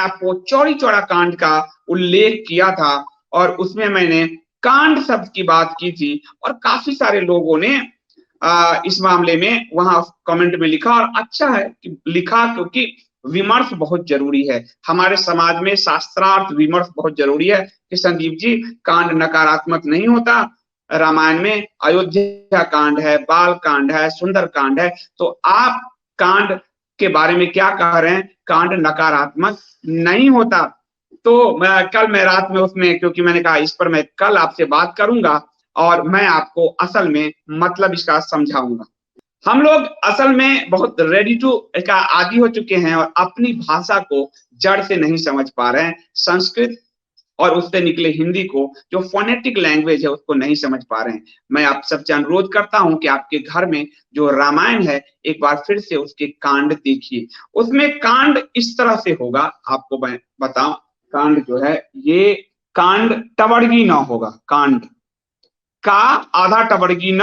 आपको चौरी चौरा कांड का उल्लेख किया था और उसमें मैंने कांड शब्द की बात की थी और काफी सारे लोगों ने इस मामले में वहां कमेंट में लिखा और अच्छा है कि लिखा, क्योंकि विमर्श बहुत जरूरी है हमारे समाज में। शास्त्रार्थ विमर्श बहुत जरूरी है कि संदीप जी कांड नकारात्मक नहीं होता, रामायण में अयोध्या कांड है, बाल कांड है, सुंदर कांड है, तो आप कांड के बारे में क्या कह रहे हैं? कांड नकारात्मक नहीं होता। तो कल मैं रात में उसमें, क्योंकि मैंने कहा इस पर मैं कल आपसे बात करूंगा और मैं आपको असल में मतलब इसका समझाऊंगा। हम लोग असल में बहुत रेडी टू का आदी हो चुके हैं और अपनी भाषा को जड़ से नहीं समझ पा रहे हैं। संस्कृत और उससे निकले हिंदी को, जो फोनेटिक लैंग्वेज है, उसको नहीं समझ पा रहे हैं। मैं आप सबसे अनुरोध करता हूं कि आपके घर में जो रामायण है एक बार फिर से उसके कांड देखिए। उसमें कांड इस तरह से होगा, आपको मैं बताऊं, कांड जो है ये कांड टवर्गी न होगा, कांड का आधा टवर्गी न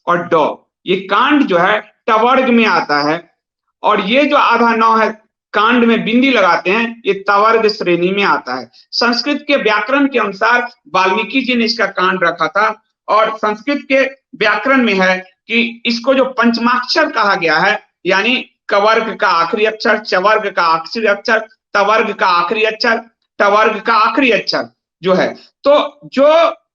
और ड, ये कांड जो है टवर्ग में आता है और ये जो आधा नौ है कांड में बिंदी लगाते हैं, ये तवर्ग श्रेणी में आता है। संस्कृत के व्याकरण के अनुसार वाल्मीकि जी ने इसका कांड रखा था और संस्कृत के व्याकरण में है कि इसको जो पंचमाक्षर कहा गया है, यानी कवर्ग का आखिरी अक्षर, चवर्ग का आखिरी अक्षर, तवर्ग का आखिरी अक्षर, टवर्ग का आखिरी अक्षर जो है, तो जो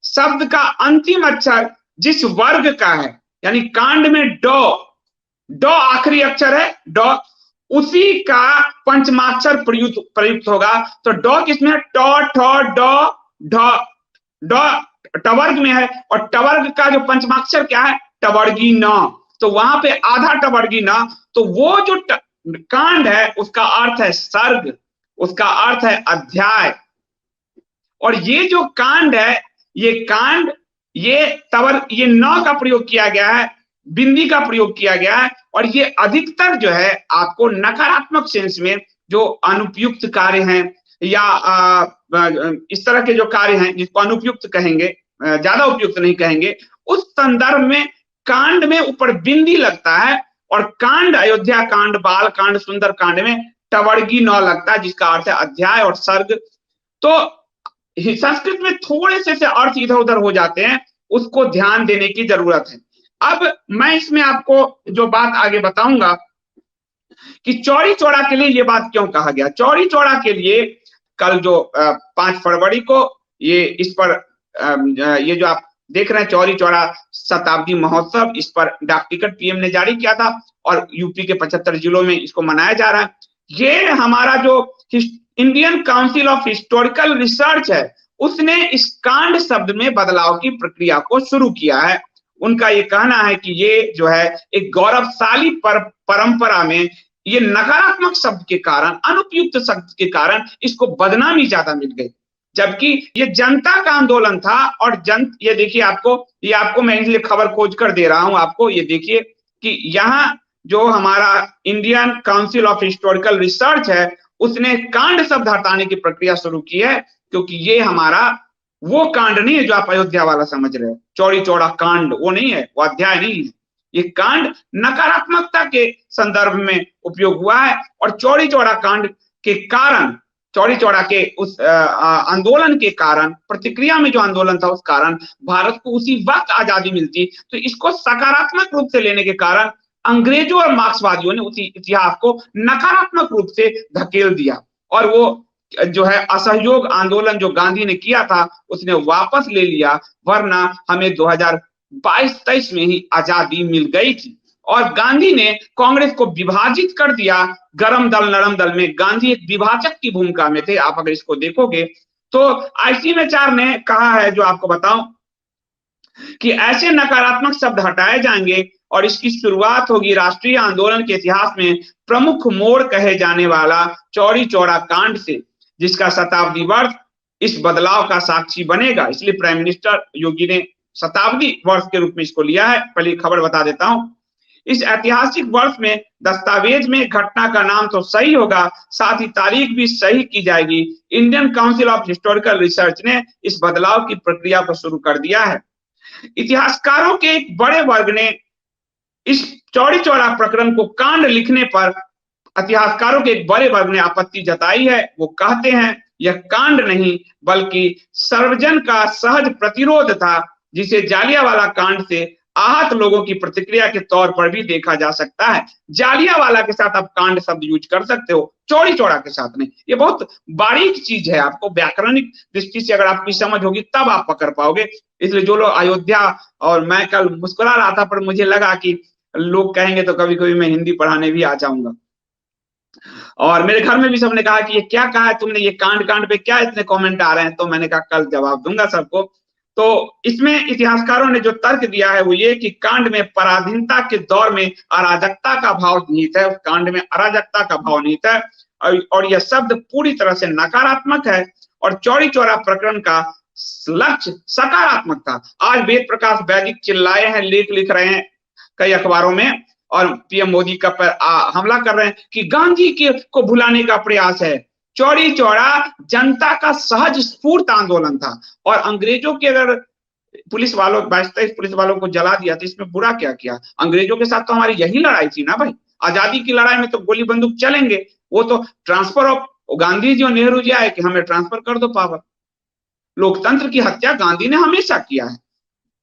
शब्द का अंतिम अक्षर जिस वर्ग का है, यानी कांड में ड आखिरी अक्षर है, ड, उसी का पंचमाक्षर प्रयुक्त होगा। तो ड किसमें है? ट ठ ड ढ, ड टवर्ग में है और टवर्ग का जो पंचमाक्षर क्या है? टवर्गी न। तो वहां पे आधा टवर्गी न, तो वो जो कांड है उसका अर्थ है सर्ग, उसका अर्थ है अध्याय। और ये जो कांड है, ये कांड, ये ये न का प्रयोग किया गया है, बिंदी का प्रयोग किया गया है और ये अधिकतर जो है आपको नकारात्मक सेंस में जो अनुपयुक्त कार्य हैं या इस तरह के जो कार्य हैं जिसको अनुपयुक्त कहेंगे, ज्यादा उपयुक्त नहीं कहेंगे, उस संदर्भ में कांड में ऊपर बिंदी लगता है और कांड, अयोध्या कांड, बाल कांड, सुंदर कांड में टवर्गी न लगता है, जिसका अर्थ है अध्याय और सर्ग। तो संस्कृत में थोड़े से अर्थ इधर उधर हो जाते हैं, उसको ध्यान देने की जरूरत है। अब मैं इसमें आपको जो बात आगे बताऊंगा कि चौरी चौरा के लिए ये बात क्यों कहा गया। चौरी चौरा के लिए कल जो 5 फरवरी को ये इस पर ये जो आप देख रहे हैं चौरी चौरा शताब्दी महोत्सव, इस पर डाक टिकट पीएम ने जारी किया था और यूपी के 75 जिलों में इसको मनाया जा रहा है। ये हमारा जो Indian council of historical research है, उसने इस कांड शब्द में बदलाव की प्रक्रिया को शुरू किया है। उनका ये कहना है कि ये जो है एक गौरवशाली परंपरा में ये नकारात्मक शब्द के कारण, अनुपयुक्त शब्द के कारण इसको बदनामी ज्यादा मिल गई, जबकि ये जनता का आंदोलन था। और ये देखिए, ये आपको मैं इसलिए खबर खोज कर दे रहा हूं आपको, ये देखिए कि यहाँ जो हमारा Indian council of historical research है, उसने कांड शब्द हटाने की प्रक्रिया शुरू की है, क्योंकि ये हमारा वो कांड नहीं है जो आप अयोध्या वाला समझ रहे हो। चौरी चौरा कांड वो नहीं है, वो अध्याय नहीं है। ये कांड नकारात्मकता के संदर्भ में उपयोग हुआ है और चौरी चौरा कांड के कारण, चौरी चौरा के उस आंदोलन के कारण, प्रतिक्रिया में जो आंदोलन था उस कारण भारत को उसी वक्त आजादी मिलती, तो इसको सकारात्मक रूप से लेने के कारण अंग्रेजों और मार्क्सवादियों ने उसी इतिहास को नकारात्मक रूप से धकेल दिया और वो जो है असहयोग आंदोलन जो गांधी ने किया था उसने वापस ले लिया, वरना हमें 2022-23 में ही आजादी मिल गई थी। और गांधी ने कांग्रेस को विभाजित कर दिया, गरम दल नरम दल में। गांधी एक विभाजक की भूमिका में थे। आप अगर इसको देखोगे तो ICMHR ने कहा है, जो आपको बताऊं, कि ऐसे नकारात्मक शब्द हटाए जाएंगे और इसकी शुरुआत होगी राष्ट्रीय आंदोलन के इतिहास में प्रमुख मोड़ कहे जाने वाला चौरी चौरा कांड से, जिसका शताब्दी वर्ष इस बदलाव का साक्षी बनेगा। इसलिए प्राइम मिनिस्टर योगी ने शताब्दी वर्ष के रूप में इसको लिया है। पहले खबर बता देता हूं, इस ऐतिहासिक वर्ष में दस्तावेज में घटना का नाम तो सही होगा, साथ ही तारीख भी सही की जाएगी। Indian council of historical research ने इस बदलाव की प्रक्रिया को शुरू कर दिया है। इतिहासकारों के एक बड़े वर्ग ने इस चौरी चौरा प्रकरण को कांड लिखने पर इतिहासकारों के एक बड़े वर्ग ने आपत्ति जताई है। वो कहते हैं यह कांड नहीं बल्कि सर्वजन का सहज प्रतिरोध था, जिसे जालियांवाला कांड से आहत लोगों की प्रतिक्रिया के तौर पर भी देखा जा सकता है। जालियांवाला के साथ आप कांड शब्द यूज कर सकते हो, चौड़ी चौड़ा के साथ नहीं। ये बहुत बारीक चीज है, आपको व्याकरणिक दृष्टि से अगर आपकी समझ होगी तब आप पकड़ पाओगे। इसलिए जो लोग अयोध्या, और मैं कल मुस्कुरा रहा था पर मुझे लगा कि लोग कहेंगे तो कभी कभी मैं हिंदी पढ़ाने भी आ जाऊंगा। और मेरे घर में भी सबने कहा कि ये क्या कहा है तुमने, ये कांड कांड पे क्या इतने कमेंट आ रहे हैं, तो मैंने कहा कल जवाब दूंगा सबको। तो इसमें इतिहासकारों ने जो तर्क दिया है वो ये कि कांड में पराधीनता के दौर में अराजकता का भाव निहित है, उस कांड में अराजकता का भाव निहित है, और यह शब्द पूरी तरह से नकारात्मक है, और चौड़ी चौड़ा प्रकरण का लक्ष्य सकारात्मक था। आज वेद प्रकाश वैदिक चिल्लाए हैं, लेख लिख रहे हैं कई अखबारों में, और पीएम मोदी का पर हमला कर रहे हैं कि गांधी के को भुलाने का प्रयास है। चौड़ी चौड़ा जनता का सहज स्फूर्त आंदोलन था, और अंग्रेजों के अगर पुलिस वालों 22-23 पुलिस वालों को जला दिया तो इसमें बुरा क्या किया? अंग्रेजों के साथ तो हमारी यही लड़ाई थी ना भाई। आजादी की लड़ाई में तो गोली बंदूक चलेंगे, वो तो ट्रांसफर ऑफ गांधी जी और नेहरू जी आए कि हमें ट्रांसफर कर दो पावर। लोकतंत्र की हत्या गांधी ने हमेशा किया है।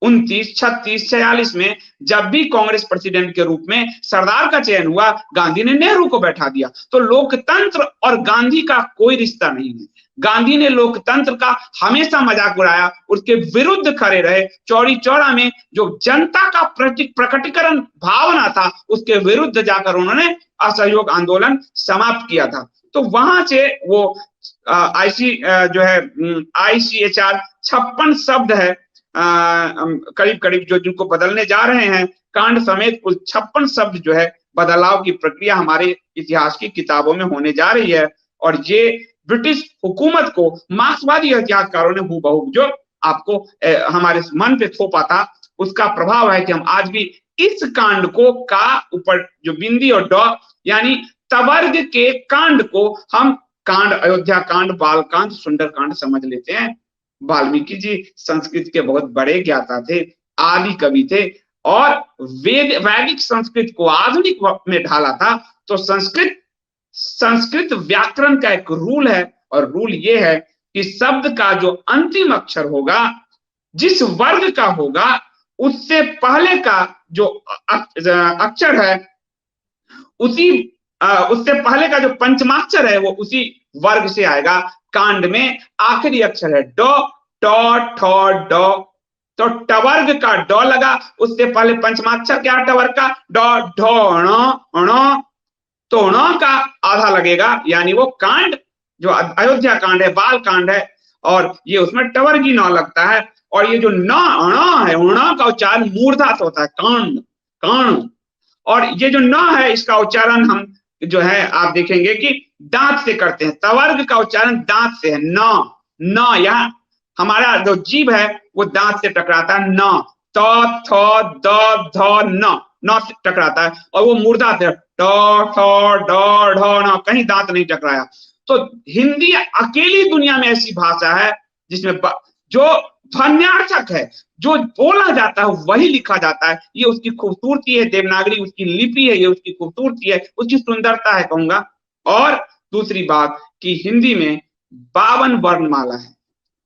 29, 36, 46 में जब भी कांग्रेस प्रेसिडेंट के रूप में सरदार का चयन हुआ, गांधी ने नेहरू को बैठा दिया। तो लोकतंत्र और गांधी का कोई रिश्ता नहीं है। गांधी ने लोकतंत्र का हमेशा मजाक उड़ाया, उसके विरुद्ध खड़े रहे। चौड़ी चौड़ा में जो जनता का प्रकटीकरण भावना था, उसके विरुद्ध जाकर उन्होंने असहयोग आंदोलन समाप्त किया था। तो वहां से वो जो है ICHR 56 शब्द है करीब करीब जो जिनको बदलने जा रहे हैं, कांड समेत कुल 56 शब्द जो है बदलाव की प्रक्रिया हमारे इतिहास की किताबों में होने जा रही है। और ये ब्रिटिश हुकूमत को मार्क्सवादी इतिहासकारों ने हूबहू जो आपको हमारे मन पे थोपा था, उसका प्रभाव है कि हम आज भी इस कांड को का ऊपर जो बिंदी और ड यानी तवर्ग के कांड को हम कांड, अयोध्या कांड, बाल कांड, सुंदर कांड समझ लेते हैं। वाल्मीकि जी संस्कृत के बहुत बड़े ज्ञाता थे, आदि कवि थे, और वैदिक संस्कृत को आधुनिक में ढाला था। तो संस्कृत व्याकरण का एक रूल है, और रूल ये है कि शब्द का जो अंतिम अक्षर होगा, जिस वर्ग का होगा, उससे पहले का जो अक्षर है उससे पहले का जो पंचमाक्षर है वो उसी वर्ग से आएगा। कांड में आखिरी अक्षर है ड, ट, ठ, ड, तो टवर्ग का ड लगा, उससे पहले पंचमाक्षर क्या टवर्ग का ड, ढ, ण, तो ण का आधा लगेगा, यानी वो कांड जो अयोध्या कांड है, बाल कांड है, और ये उसमें टवर्गी न लगता है। और ये जो न है, ण का उच्चारण मूर्धा से होता है, कांड कांड। और ये जो न है इसका उच्चारण हम जो है आप देखेंगे कि दांत से करते हैं, तवर्ग का उच्चारण दांत से है, न यहाँ हमारा जो जीभ है वो दांत से टकराता है, न, त, थ, द, ध, न से टकराता है, और वो मूर्धा से ट, ठ, ड, ढ, न, कहीं दांत नहीं टकराया। तो हिंदी अकेली दुनिया में ऐसी भाषा है जिसमें जो ध्वन्यार्थक है, जो बोला जाता है वही लिखा जाता है। ये उसकी खूबसूरती है, देवनागरी उसकी लिपि है, ये उसकी खूबसूरती है, उसकी सुंदरता है कहूंगा। और दूसरी बात कि हिंदी में 52 वर्णमाला है,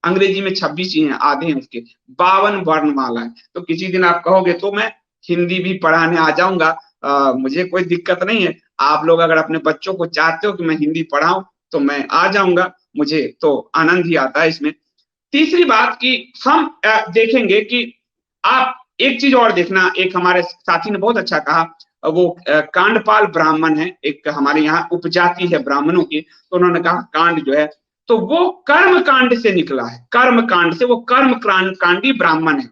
अंग्रेजी में 26 ही हैं, आधे हैं उसके, 52 वर्णमाला है। तो किसी दिन आप कहोगे तो मैं हिंदी भी पढ़ाने आ जाऊंगा, मुझे कोई दिक्कत नहीं है। आप लोग अगर अपने बच्चों को चाहते हो कि मैं हिंदी पढ़ाऊं तो मैं आ जाऊंगा, मुझे तो आनंद ही आता है इसमें। तीसरी बात कि हम देखेंगे कि आप एक चीज और देखना, एक हमारे साथी ने बहुत अच्छा कहा, वो कांडपाल ब्राह्मण है, एक हमारे यहाँ उपजाति है ब्राह्मणों की, तो उन्होंने कहा कांड जो है तो वो कर्म कांड से निकला है, कर्म कांड से, वो कर्म कांडी ब्राह्मण है।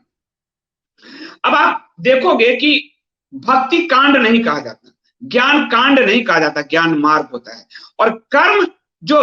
अब आप देखोगे कि भक्ति कांड नहीं कहा जाता, ज्ञान कांड नहीं कहा जाता, ज्ञान मार्ग होता है, और कर्म जो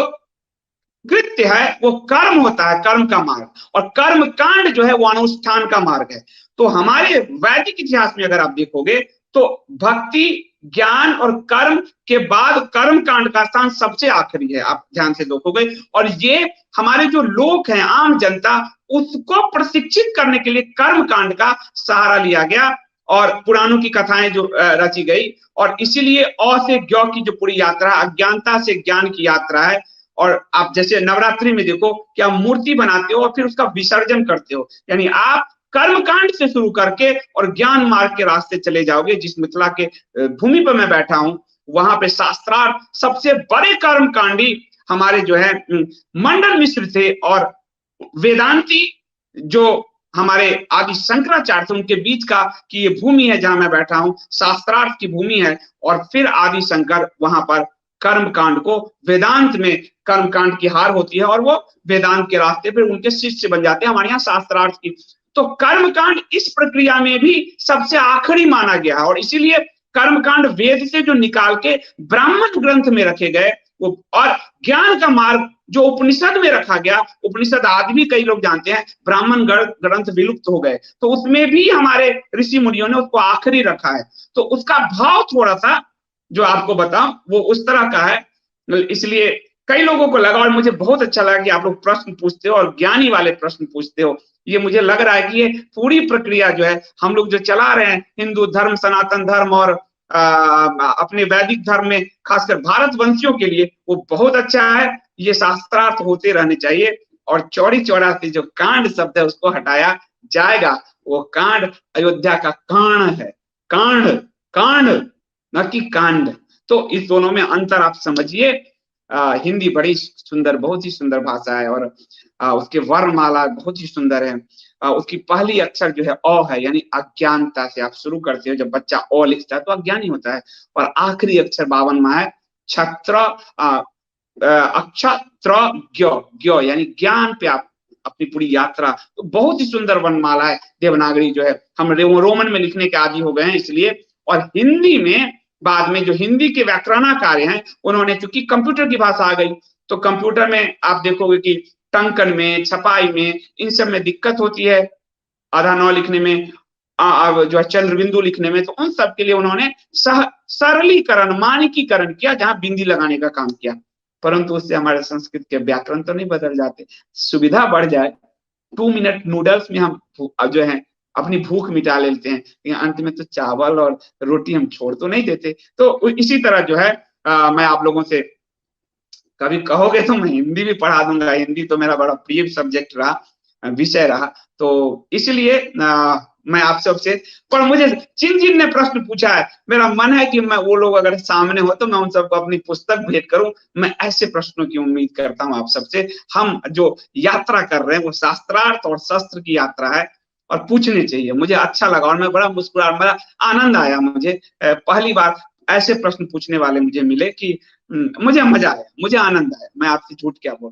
कृत्य है वो कर्म होता है, कर्म का मार्ग, और कर्म कांड जो है वो अनुष्ठान का मार्ग है। तो हमारे वैदिक इतिहास में अगर आप देखोगे तो भक्ति, ज्ञान और कर्म के बाद कर्म कांड का स्थान सबसे आखिरी है, आप ध्यान से देखोगे। और ये हमारे जो लोग हैं, आम जनता, उसको प्रशिक्षित करने के लिए कर्म कांड का सहारा लिया गया। और पुराणों की कथाएं जो रची गई, और इसीलिए अ से ज्ञ की जो पूरी यात्रा, अज्ञानता से ज्ञान की यात्रा है। और आप जैसे नवरात्रि में देखो कि आप मूर्ति बनाते हो और फिर उसका विसर्जन करते हो, यानी आप कर्मकांड से शुरू करके और ज्ञान मार्ग के रास्ते चले जाओगे। जिस मिथिला के भूमि पर मैं बैठा हूं, वहां पे शास्त्रार्थ सबसे बड़े कर्मकांडी हमारे जो है मंडन मिश्र थे, और वेदांती जो हमारे आदि शंकराचार्य थे, उनके बीच का कि ये भूमि है जहां मैं बैठा हूं, शास्त्रार्थ की भूमि है। और फिर आदि शंकर वहां पर कर्मकांड को, वेदांत में कर्मकांड की हार होती है और वो वेदांत के रास्ते पे उनके शिष्य बन जाते हैं। हमारे यहाँ शास्त्रार्थ की तो कर्मकांड इस प्रक्रिया में भी सबसे आखिरी माना गया है, और इसीलिए कर्मकांड वेद से जो निकाल के ब्राह्मण ग्रंथ में रखे गए, वो और ज्ञान का मार्ग जो उपनिषद में रखा गया, उपनिषद आज भी कई लोग जानते हैं, ब्राह्मण ग्रंथ विलुप्त हो गए, तो उसमें भी हमारे ऋषि मुनियों ने उसको आखिरी रखा है। तो उसका भाव थोड़ा सा जो आपको बताऊं वो उस तरह का है। इसलिए कई लोगों को लगा, और मुझे बहुत अच्छा लगा कि आप लोग प्रश्न पूछते हो और ज्ञानी वाले प्रश्न पूछते हो। ये मुझे लग रहा है कि ये पूरी प्रक्रिया जो है हम लोग जो चला रहे हैं, हिंदू धर्म, सनातन धर्म और अपने वैदिक धर्म में, खासकर भारतवंशियों के लिए वो बहुत अच्छा है। ये शास्त्रार्थ होते रहने चाहिए, और चौड़ी चौड़ा से जो कांड शब्द है उसको हटाया जाएगा। वो कांड अयोध्या का कांड है, कांड, कांड न कि कांड। तो इस दोनों में अंतर आप समझिए। हिंदी बड़ी सुंदर, बहुत ही सुंदर भाषा है, और उसके वर्णमाला बहुत ही सुंदर है। उसकी पहली अक्षर जो है अ है, यानी अज्ञानता से आप शुरू करते हो। जब बच्चा अ लिखता है तो अज्ञानी होता है। और आखिरी अक्षर 52 में है छत्र, अक्षत्र ज्ञ, ज्ञ यानी ज्ञान पे आप अपनी पूरी यात्रा। तो बहुत ही सुंदर वर्णमाला है। देवनागरी जो है, हम रोमन में लिखने के आदी हो गए हैं इसलिए। और हिंदी में बाद में जो हिंदी के व्याकरणाचार्य हैं, उन्होंने, चूंकि कंप्यूटर की भाषा आ गई, तो कंप्यूटर में आप देखोगे कि टंकन में, छपाई में, इन सब में दिक्कत होती है, आधा नौ लिखने में, जो है चंद्र बिंदु लिखने में। तो उन सब के लिए उन्होंने सरलीकरण, मानकीकरण किया, जहां बिंदी लगाने का काम किया। परंतु उससे हमारे संस्कृत के व्याकरण तो नहीं बदल जाते। सुविधा बढ़ जाए, 2 मिनट नूडल्स में हम जो है अपनी भूख मिटा लेते हैं, लेकिन अंत में तो चावल और रोटी हम छोड़ तो नहीं देते। तो इसी तरह जो है मैं आप लोगों से, कभी कहोगे तो मैं हिंदी भी पढ़ा दूंगा। हिंदी तो मेरा बड़ा प्रिय सब्जेक्ट रहा, विषय रहा। तो इसलिए मैं आप सबसे, पर मुझे जिन जिन ने प्रश्न पूछा है, मेरा मन है कि मैं, वो लोग अगर सामने हो तो मैं उन सबको अपनी पुस्तक भेंट करूं। मैं ऐसे प्रश्नों की उम्मीद करता हूं आप सबसे। हम जो यात्रा कर रहे हैं वो शास्त्रार्थ और शस्त्र की यात्रा है, और पूछने चाहिए। मुझे अच्छा लगा और मैं बड़ा मुस्कुरा, मेरा आनंद आया। मुझे पहली बार ऐसे प्रश्न पूछने वाले मुझे मिले कि मुझे मजा आया, मुझे आनंद आया। मैं आपसे झूठ क्या बोलूं।